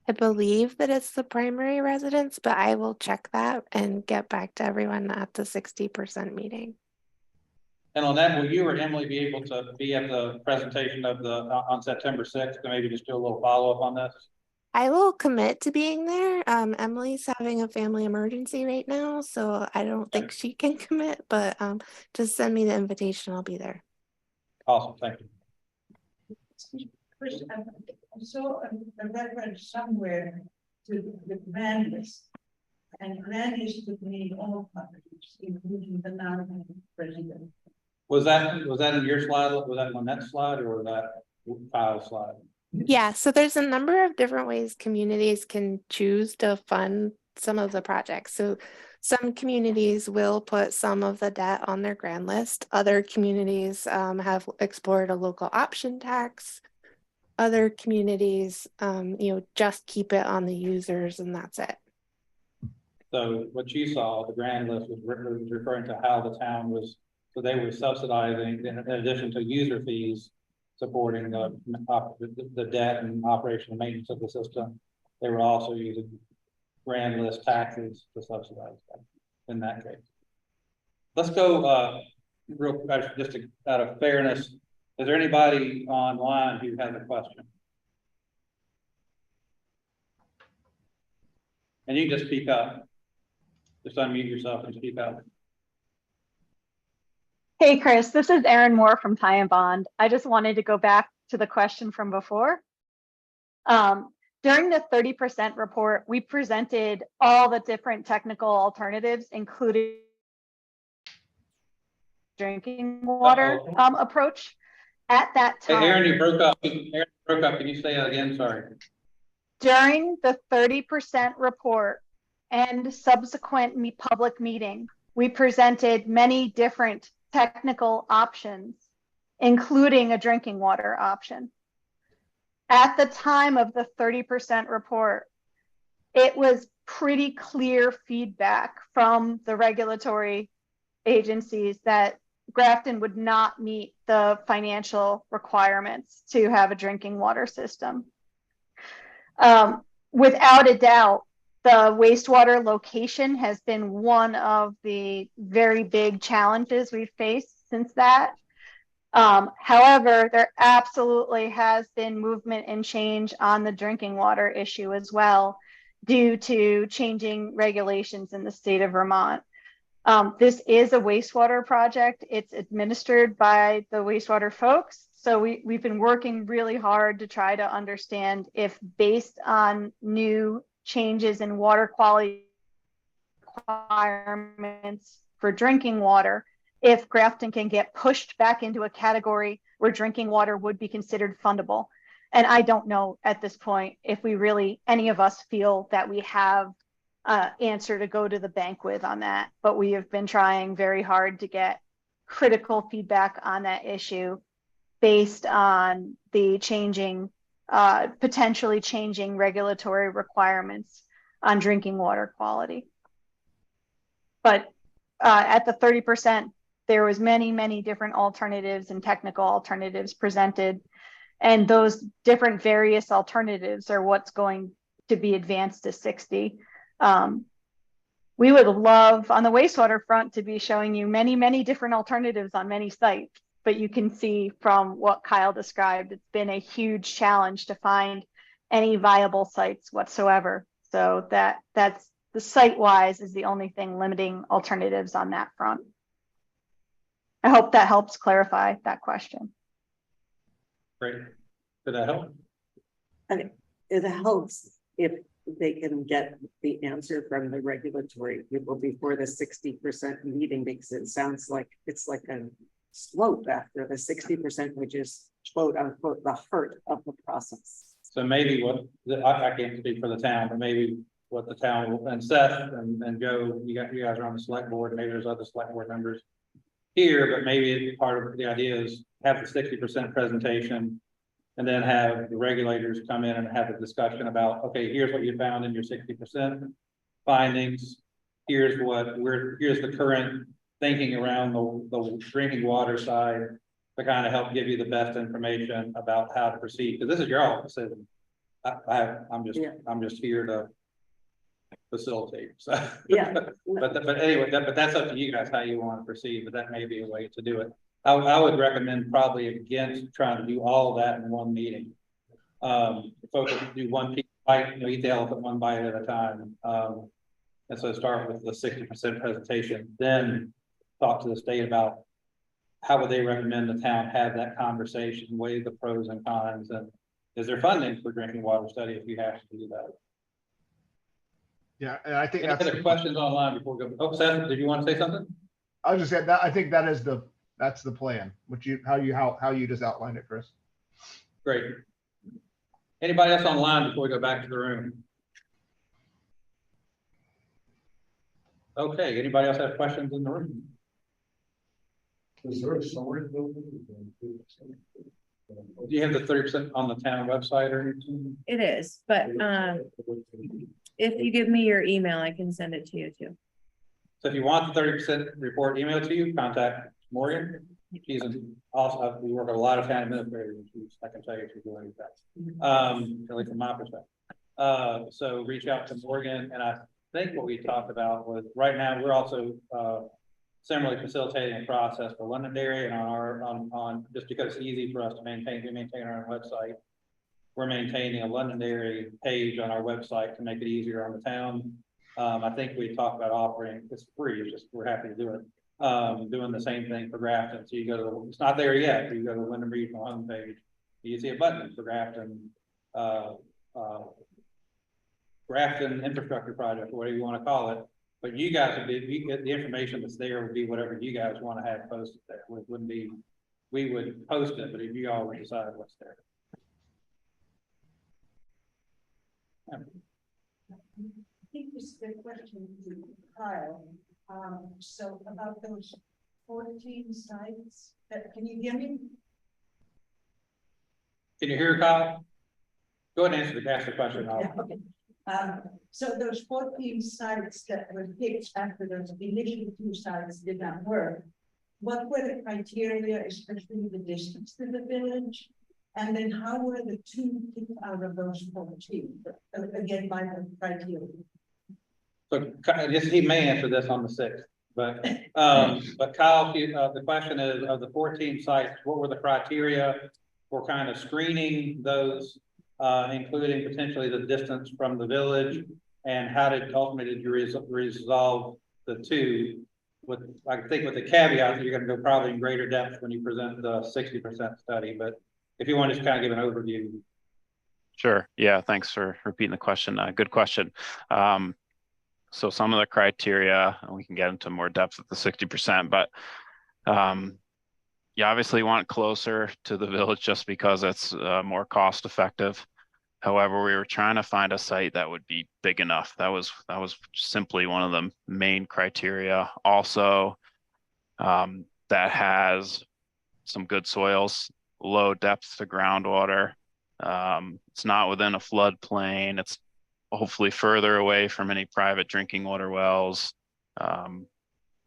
I believe that it's the primary residence, but I will check that and get back to everyone at the 60% meeting. And on that, will you or Emily be able to be at the presentation of the, on September 6th, and maybe just do a little follow-up on this? I will commit to being there. Emily's having a family emergency right now, so I don't think she can commit, but just send me the invitation. I'll be there. Awesome, thank you. Chris, I saw a reference somewhere to the grand list. And grand list would mean all properties, including the non-resident. Was that in your slide? Was that on that slide or that file slide? Yeah, so there's a number of different ways communities can choose to fund some of the projects. So some communities will put some of the debt on their grand list. Other communities have explored a local option tax. Other communities, just keep it on the users and that's it. So what you saw, the grand list was referring to how the town was, so they were subsidizing in addition to user fees, supporting the debt and operation and maintenance of the system. They were also using grand list taxes to subsidize that in that case. Let's go real quick, just out of fairness. Is there anybody online who has a question? And you can just speak up. Just unmute yourself and speak up. Hey, Chris, this is Erin Moore from Tie and Bond. I just wanted to go back to the question from before. During the 30% report, we presented all the different technical alternatives, including drinking water approach. At that time, Hey, Erin, you broke up. Erin broke up. Can you say that again? Sorry. During the 30% report and subsequent public meeting, we presented many different technical options, including a drinking water option. At the time of the 30% report, it was pretty clear feedback from the regulatory agencies that Grafton would not meet the financial requirements to have a drinking water system. Without a doubt, the wastewater location has been one of the very big challenges we've faced since that. However, there absolutely has been movement and change on the drinking water issue as well, due to changing regulations in the state of Vermont. This is a wastewater project. It's administered by the wastewater folks. So we've been working really hard to try to understand if, based on new changes in water quality requirements for drinking water, if Grafton can get pushed back into a category where drinking water would be considered fundable. And I don't know at this point if we really, any of us, feel that we have an answer to go to the bank with on that, but we have been trying very hard to get critical feedback on that issue based on the changing, potentially changing regulatory requirements on drinking water quality. But at the 30%, there was many different alternatives and technical alternatives presented. And those different various alternatives are what's going to be advanced to 60. We would love on the wastewater front to be showing you many different alternatives on many sites, but you can see from what Kyle described, it's been a huge challenge to find any viable sites whatsoever. So that's the site-wise is the only thing limiting alternatives on that front. I hope that helps clarify that question. Great. Did that help? I mean, it helps if they can get the answer from the regulatory people before the 60% meeting, because it sounds like it's like a slope after the 60%, which is quote unquote the heart of the process. So maybe I can't speak for the town, but maybe what the town will, and Seth and Joe, you guys are on the select board, and maybe there's other select board members here, but maybe part of the idea is have the 60% presentation and then have the regulators come in and have a discussion about, okay, here's what you found in your 60% findings. Here's the current thinking around the drinking water side to kind of help give you the best information about how to proceed, because this is your all decision. I'm just here to facilitate, so. Yeah. But anyway, but that's up to you guys how you want to proceed, but that may be a way to do it. I would recommend probably against trying to do all of that in one meeting. Focus, do one piece, bite, eat the elephant one bite at a time. And so start with the 60% presentation, then talk to the state about how would they recommend the town have that conversation, weigh the pros and cons, and is there funding for drinking water study if you have to do that? Yeah, and I think Any that's, other questions online before we go? Oh, Seth, did you want to say something? I was just saying that, I think that's the plan, which how you just outlined it, Chris. Great. Anybody else online before we go back to the room? Okay, anybody else have questions in the room? Is there a summary building? Do you have the 30% on the town website or anything? It is, but if you give me your email, I can send it to you too. So if you want the 30% report emailed to you, contact Morgan. She's also, we work with a lot of town administrators, and I can tell you she's doing that. At least from my perspective. So reach out to Morgan, and I think what we talked about was right now we're also similarly facilitating a process for Londonderry, and on just because it's easy for us to maintain, we maintain our own website. We're maintaining a Londonderry page on our website to make it easier on the town. I think we talked about offering, it's free, it's just, we're happy to do it. Doing the same thing for Grafton. So you go to, it's not there yet, but you go to the Wyndham Regional homepage, you see a button for Grafton, Grafton Infrastructure Project, or whatever you want to call it. But you guys would be, you get the information that's there would be whatever you guys want to have posted there. It wouldn't be, we would post it, but if you all would decide what's there. I think this is a question to Kyle. So about those 14 sites, can you hear me? Can you hear Kyle? Go ahead and ask the question. Yeah, okay. So those 14 sites that were picked after those initial 2 sites did not work, what were the criteria, especially the distance to the village? And then how were the 2 picked out of those 14? Again, by the criteria. So I guess he may answer this on the 6th, but Kyle, the question is, of the 14 sites, what were the criteria for kind of screening those, including potentially the distance from the village, and how did ultimately you resolve the 2? With, I think with the caveat that you're going to go probably in greater depth when you present the 60% study, but if you want to just kind of give an overview. Sure. Yeah. Thanks for repeating the question. Good question. So some of the criteria, and we can get into more depth at the 60%, but you obviously want closer to the village just because it's more cost effective. However, we were trying to find a site that would be big enough. That was simply one of the main criteria. Also, that has some good soils, low depth to groundwater. It's not within a floodplain. It's hopefully further away from any private drinking water wells.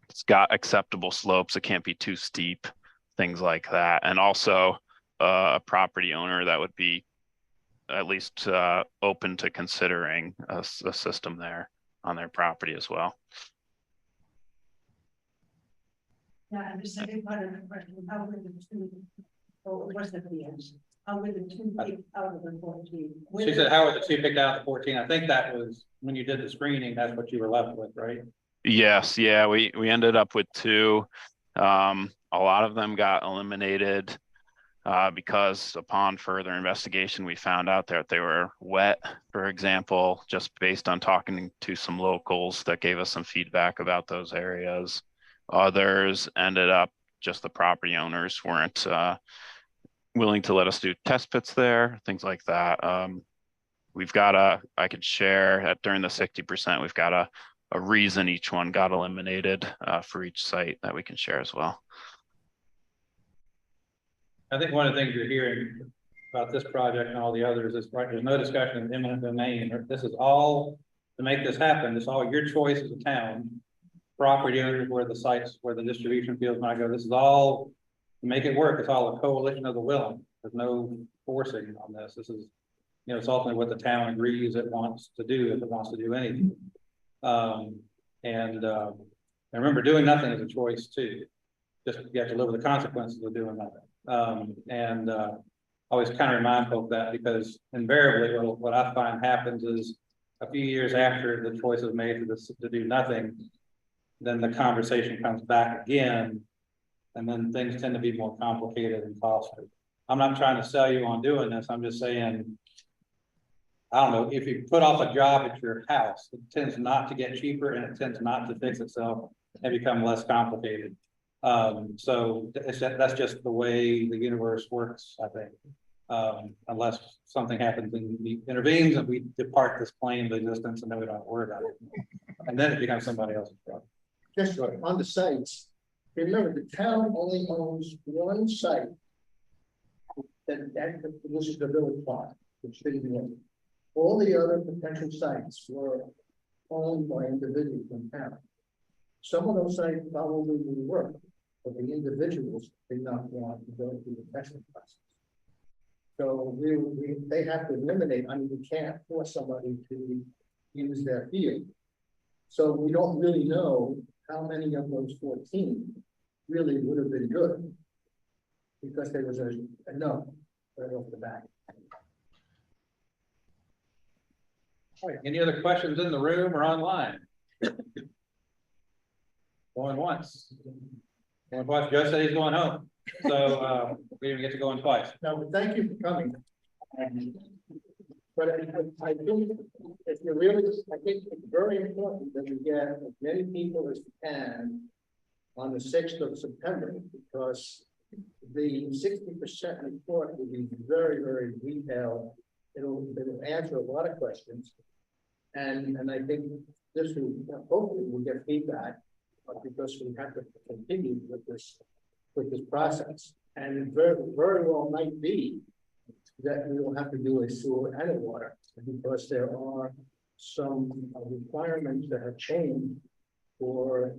It's got acceptable slopes. It can't be too steep, things like that. And also a property owner that would be at least open to considering a system there on their property as well. Yeah, and the second part of the question, how were the 2, or was that the answer? How were the 2 picked out of the 14? She said, how were the 2 picked out of the 14? I think that was when you did the screening, that's what you were left with, right? Yes. Yeah. We ended up with 2. A lot of them got eliminated because upon further investigation, we found out that they were wet, for example, just based on talking to some locals that gave us some feedback about those areas. Others ended up just the property owners weren't willing to let us do test pits there, things like that. we've got I could share that during the 60%, we've got a reason each one got eliminated for each site that we can share as well. I think one of the things you're hearing about this project and all the others is, right, there's no discussion of eminent domain. This is all, to make this happen, it's all your choice as a town, property owners, where the sites, where the distribution fields might go. This is all, to make it work, it's all a coalition of the willing. There's no forcing on this. This is, you know, it's ultimately what the town agrees it wants to do, if it wants to do anything. And remember, doing nothing is a choice too. Just you have to live with the consequences of doing nothing. Always kind of remind folks that, because invariably what I find happens is a few years after the choice is made to do nothing, then the conversation comes back again, and then things tend to be more complicated and costly. I'm not trying to sell you on doing this. I'm just saying, I don't know, if you put off a job at your house, it tends not to get cheaper and it tends not to fix itself and become less complicated. So that's just the way the universe works, I think. Unless something happens and intervenes and we depart this plane of existence, and then we don't worry about it. And then it becomes somebody else's problem. Just on the sites, remember, the town only owns one site. This is the village plot, which didn't be owned. All the other potential sites were owned by individuals in town. Some of those sites probably would work, but the individuals did not want to go through the testing process. So they have to eliminate. I mean, we can't force somebody to use their field. So we don't really know how many of those 14 really would have been good, because there was a no right off the bat. All right, any other questions in the room or online? Going once. Going twice. Joe said he's going home. So we didn't get to go in twice. No, but thank you for coming. But I think if you really, I think it's very important that we get as many people as we can on the 6th of September, because the 60% report will be very, very detailed. It'll answer a lot of questions. And I think this will, hopefully we'll get feedback, because we have to continue with this process. And it very, very well might be that we will have to do a sewer and a water, because there are some requirements that have changed for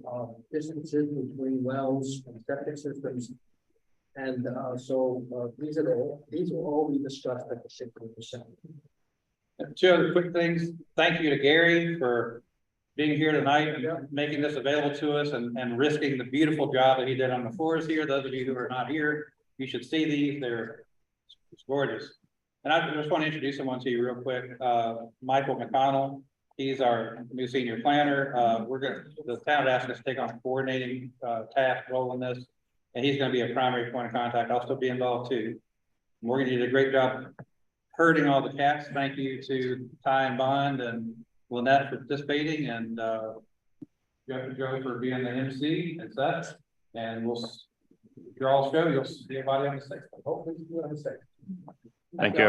distances between wells and septic systems. And so these will all be discussed at the 60%. Two other quick things. Thank you to Gary for being here tonight and making this available to us, and risking the beautiful job that he did on the floors here. Those of you who are not here, you should see these. It's gorgeous. And I just want to introduce someone to you real quick. Michael McConnell. He's our new senior planner. The town asked us to take on a coordinating task role in this, and he's going to be a primary point of contact. I'll still be involved too. Morgan, you did a great job herding all the cats. Thank you to Ty and Bond and Lynette for participating, and Joe for being the MC and such. And you're all show. You'll see everybody on the 6th. Hopefully, see you on the 6th. Thank you.